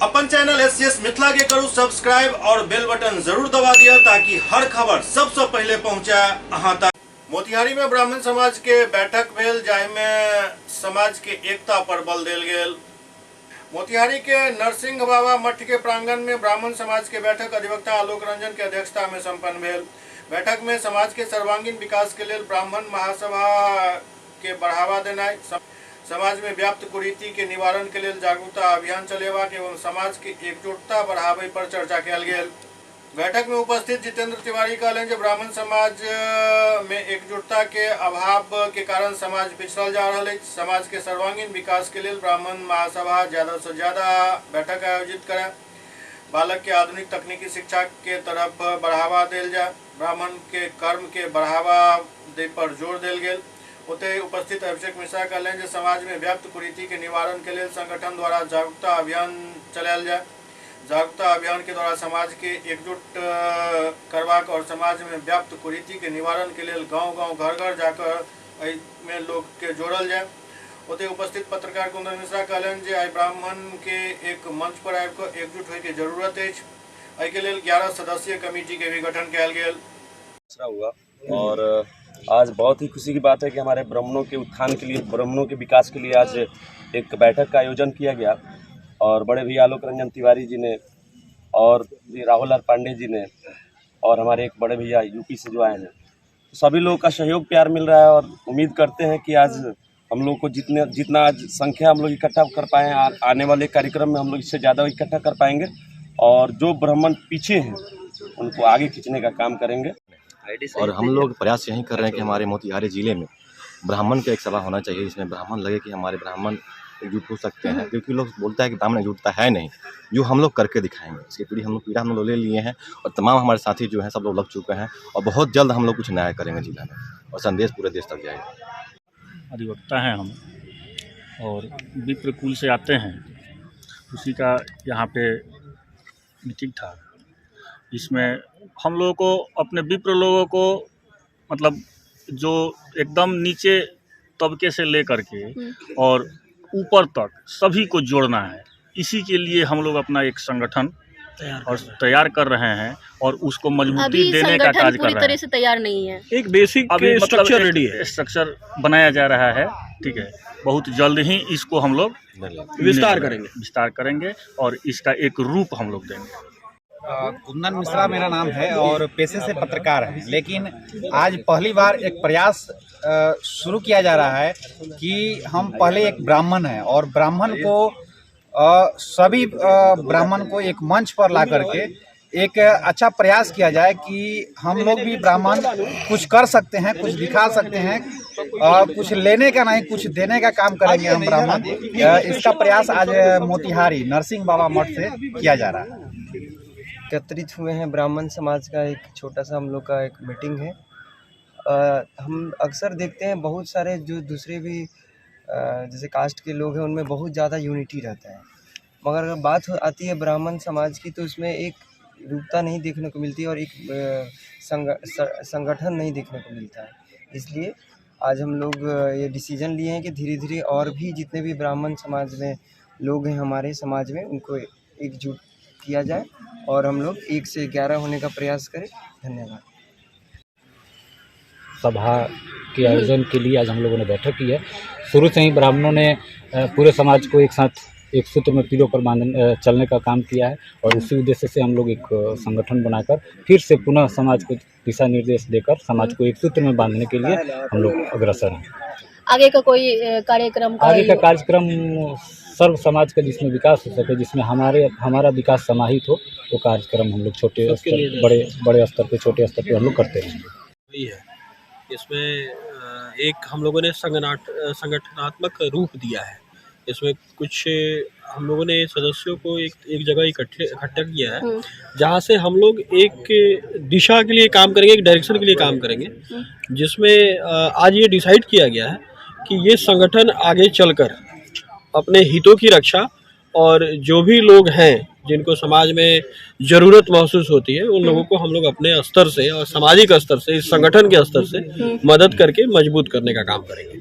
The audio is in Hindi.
अपन चैनल एससीएस मिथिला के करू सब्सक्राइब और बेल बटन जरूर दबा दिया ताकि हर खबर सबसे पहले पहुंचा अहां तक। मोतिहारी में ब्राह्मण समाज के बैठक भेल जाहि में समाज के एकता पर बल देल गेल। मोतिहारी के नरसिंह बाबा मठ के प्रांगण में ब्राह्मण समाज के बैठक अधिवक्ता आलोक रंजन के अध्यक्षता में संपन्न भेल। बैठक में समाज के सर्वांगीण विकास के लिए ब्राह्मण महासभा के बढ़ावा देना, समाज में व्याप्त कुरीति के निवारण के लिए जागरूकता अभियान चलेबाक एवं समाज के एकजुटता बढ़ावे पर चर्चा कयल गेल। बैठक में उपस्थित जितेंद्र तिवारी कहलें जे ब्राह्मण समाज में एकजुटता के अभाव के कारण समाज पिछड़ल जा रहा है। समाज के सर्वांगीण विकास के लिए ब्राह्मण महासभा ज्यादा से ज्यादा बैठक आयोजित करे, बालक के आधुनिक तकनीकी शिक्षा के तरफ बढ़ावा देल जाए, ब्राह्मण के कर्म के बढ़ावा दे पर जोर देल गेल। उते उपस्थित अभिषेक मिश्रा कहलें जे समाज में व्याप्त कुरीति के निवारण के लिए संगठन द्वारा जागरूकता अभियान चलायल जाए। जागरूकता अभियान के द्वारा समाज के एकजुट करवाक और समाज में व्याप्त कुरीति के निवारण के लिए गांव-गांव घर-घर जाकर में लोग के जोड़ल जाए। उते उपस्थित पत्रकार कुंदन मिश्रा कहलें जे आई ब्राह्मण के एक मंच पर आबिक एकजुट होय के जरूरत है। एहि के लिए 11 सदस्यीय कमेटी के भी गठन कयल गेल हुआ। और आज बहुत ही खुशी की बात है कि हमारे ब्राह्मणों के उत्थान के लिए, ब्राह्मणों के विकास के लिए आज एक बैठक का आयोजन किया गया और बड़े भैया आलोक रंजन तिवारी जी ने और भी राहुल लाल पांडे जी ने और हमारे एक बड़े भैया यूपी से जो आए हैं, तो सभी लोगों का सहयोग प्यार मिल रहा है और उम्मीद करते हैं कि आज हम लोग को जितना आज संख्या हम लोग इकट्ठा कर पाए हैं, आने वाले कार्यक्रम में हम लोग इससे ज़्यादा इकट्ठा कर पाएंगे और जो ब्राह्मण पीछे हैं उनको आगे खींचने का काम करेंगे। और हम लोग प्रयास यही कर रहे हैं कि हमारे मोतिहारी ज़िले में ब्राह्मण का एक सभा होना चाहिए जिसमें ब्राह्मण लगे कि हमारे ब्राह्मण एकजुट हो सकते हैं, क्योंकि लोग बोलता है कि ब्राह्मण एकजुटता है नहीं, जो हम लोग करके दिखाएंगे। इसकी पीढ़ा हम लोग ले लिए हैं और तमाम हमारे साथी जो हैं सब लोग लग चुके हैं और बहुत जल्द हम लोग कुछ नया करेंगे जिला में और संदेश पूरे देश तक जाएगा। अधिवक्ता हैं हम और विप्र कुल से आते हैं, उसी का यहाँ पे मीटिंग था। इसमें हम लोगों को अपने विप्र लोगों को मतलब जो एकदम नीचे तबके से लेकर के और ऊपर तक सभी को जोड़ना है। इसी के लिए हम लोग अपना एक संगठन तैयार कर रहे हैं और उसको मजबूती देने का कार्य कर रहे हैं। पूरी तरह से तैयार नहीं है, एक बेसिक स्ट्रक्चर रेडी है, स्ट्रक्चर बनाया जा रहा है। ठीक है, बहुत जल्द ही इसको हम लोग विस्तार करेंगे और इसका एक रूप हम लोग देंगे। कुंदन मिश्रा मेरा नाम है और पेशे से पत्रकार है, लेकिन आज पहली बार एक प्रयास शुरू किया जा रहा है कि हम पहले एक ब्राह्मण हैं और ब्राह्मण को सभी ब्राह्मण को एक मंच पर ला करके एक अच्छा प्रयास किया जाए कि हम लोग भी ब्राह्मण कुछ कर सकते हैं, कुछ दिखा सकते हैं, कुछ लेने का नहीं कुछ देने का काम करेंगे हम ब्राह्मण। इसका प्रयास आज मोतिहारी नरसिंह बाबा मठ से किया जा रहा है। एकत्रित हुए हैं ब्राह्मण समाज का एक छोटा सा हम लोग का एक मीटिंग है। हम अक्सर देखते हैं बहुत सारे जो दूसरे भी जैसे कास्ट के लोग हैं उनमें बहुत ज़्यादा यूनिटी रहता है, मगर अगर बात आती है ब्राह्मण समाज की तो उसमें एक रूपता नहीं देखने को मिलती और एक संगठन नहीं देखने को मिलता है। इसलिए आज हम लोग ये डिसीजन लिए हैं कि धीरे धीरे और भी जितने भी ब्राह्मण समाज में लोग हैं हमारे समाज में उनको एकजुट किया जाए और हम लोग 1 से 11 होने का प्रयास करें। धन्यवाद। सभा के आयोजन के लिए आज हम लोगों ने बैठक की है। शुरू से ही ब्राह्मणों ने पूरे समाज को एक साथ एक सूत्र में पीढ़ों पर चलने का काम किया है और उसी उद्देश्य से हम लोग एक संगठन बनाकर फिर से पुनः समाज को दिशा निर्देश देकर समाज को एक सूत्र में बांधने के लिए हम लोग अग्रसर हैं। आगे का कोई कार्यक्रम आगे का कार्यक्रम सर्व समाज का जिसमें विकास हो सके, जिसमें हमारा विकास समाहित हो, वो कार्यक्रम हम लोग छोटे स्तर बड़े स्तर पे छोटे स्तर पे हम लोग करते हैं। इसमें एक हम लोगों ने संगठनात्मक रूप दिया है। इसमें कुछ हम लोगों ने सदस्यों को एक जगह इकट्ठा किया है जहाँ से हम लोग एक दिशा के लिए काम करेंगे, एक डायरेक्शन के लिए काम करेंगे, जिसमें आज ये डिसाइड किया गया है कि ये संगठन आगे चलकर अपने हितों की रक्षा और जो भी लोग हैं जिनको समाज में ज़रूरत महसूस होती है उन लोगों को हम लोग अपने स्तर से और सामाजिक स्तर से, इस संगठन के स्तर से मदद करके मजबूत करने का काम करेंगे।